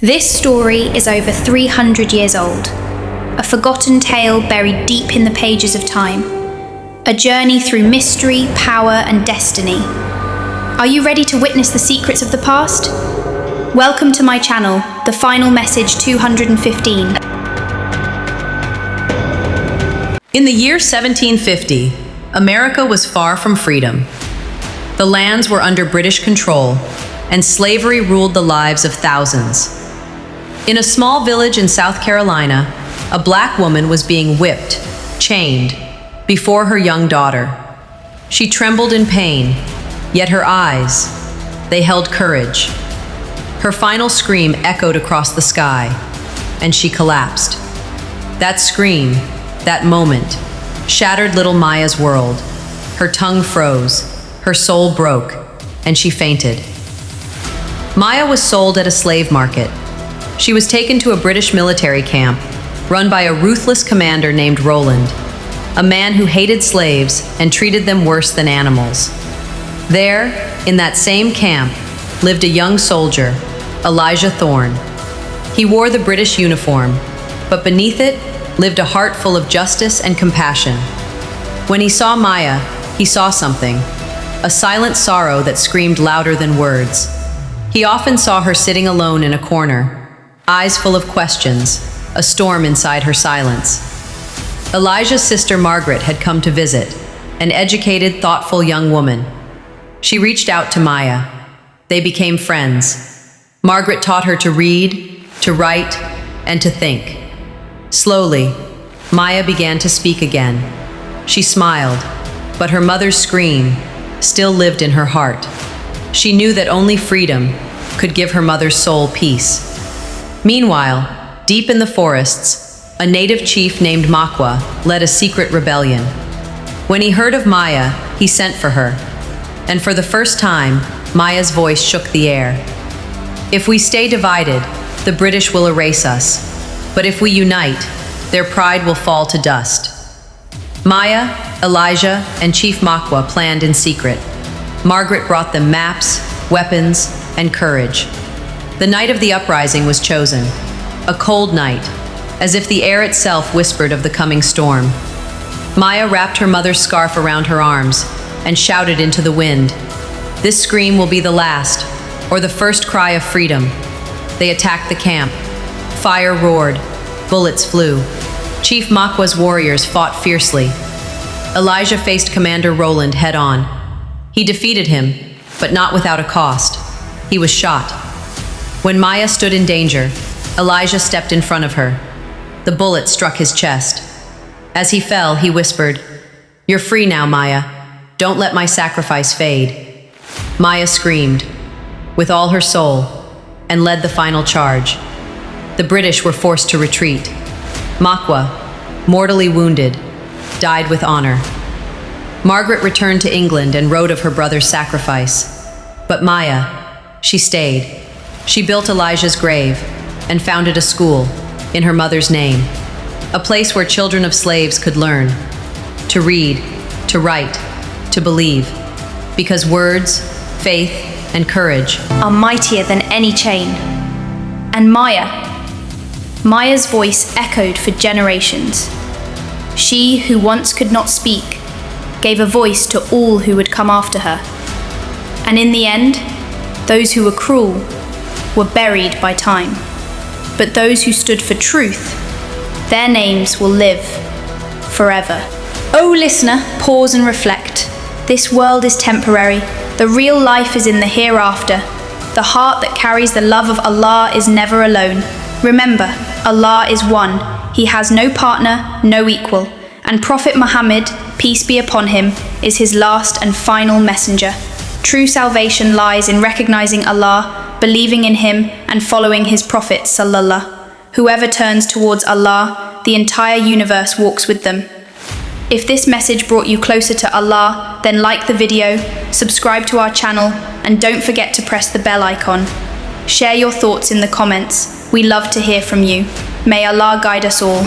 This story is over 300 years old, a forgotten tale buried deep in the pages of time, a journey through mystery, power, and destiny. Are you ready to witness the secrets of the past? Welcome to my channel, The Final Message 215. In the year 1750, America was far from freedom. The lands were under British control, and slavery ruled the lives of thousands. In a small village in South Carolina, a black woman was being whipped, chained, before her young daughter. She trembled in pain, yet her eyes, they held courage. Her final scream echoed across the sky, and she collapsed. That scream, that moment, shattered little Maya's world. Her tongue froze, her soul broke, and she fainted. Maya was sold at a slave market. She was taken to a British military camp, run by a ruthless commander named Roland, a man who hated slaves and treated them worse than animals. There, in that same camp, lived a young soldier, Elijah Thorne. He wore the British uniform, but beneath it lived a heart full of justice and compassion. When he saw Maya, he saw something, a silent sorrow that screamed louder than words. He often saw her sitting alone in a corner, eyes full of questions, a storm inside her silence. Elijah's sister Margaret had come to visit, an educated, thoughtful young woman. She reached out to Maya. They became friends. Margaret taught her to read, to write, and to think. Slowly, Maya began to speak again. She smiled, but her mother's scream still lived in her heart. She knew that only freedom could give her mother's soul peace. Meanwhile, deep in the forests, a native chief named Makwa led a secret rebellion. When he heard of Maya, he sent for her. And for the first time, Maya's voice shook the air. If we stay divided, the British will erase us. But if we unite, their pride will fall to dust. Maya, Elijah, and Chief Makwa planned in secret. Margaret brought them maps, weapons, and courage. The night of the uprising was chosen, a cold night, as if the air itself whispered of the coming storm. Maya wrapped her mother's scarf around her arms and shouted into the wind, "This scream will be the last, or the first cry of freedom." They attacked the camp. Fire roared, bullets flew. Chief Makwa's warriors fought fiercely. Elijah faced Commander Roland head-on. He defeated him, but not without a cost. He was shot. When Maya stood in danger, Elijah stepped in front of her. The bullet struck his chest. As he fell, he whispered, "You're free now, Maya. Don't let my sacrifice fade." Maya screamed, with all her soul, and led the final charge. The British were forced to retreat. Makwa, mortally wounded, died with honor. Margaret returned to England and wrote of her brother's sacrifice. But Maya, she stayed. She built Elijah's grave and founded a school in her mother's name, a place where children of slaves could learn to read, to write, to believe, because words, faith, and courage are mightier than any chain. And Maya's voice echoed for generations. She who once could not speak gave a voice to all who would come after her. And in the end, those who were cruel were buried by time. But those who stood for truth, their names will live forever. Oh, listener, pause and reflect. This world is temporary. The real life is in the hereafter. The heart that carries the love of Allah is never alone. Remember, Allah is one. He has no partner, no equal. And Prophet Muhammad, peace be upon him, is his last and final messenger. True salvation lies in recognizing Allah, believing in him, and following his Prophet sallallahu. Whoever turns towards Allah, the entire universe walks with them. If this message brought you closer to Allah, then like the video, subscribe to our channel, and don't forget to press the bell icon. Share your thoughts in the comments. We love to hear from you. May Allah guide us all.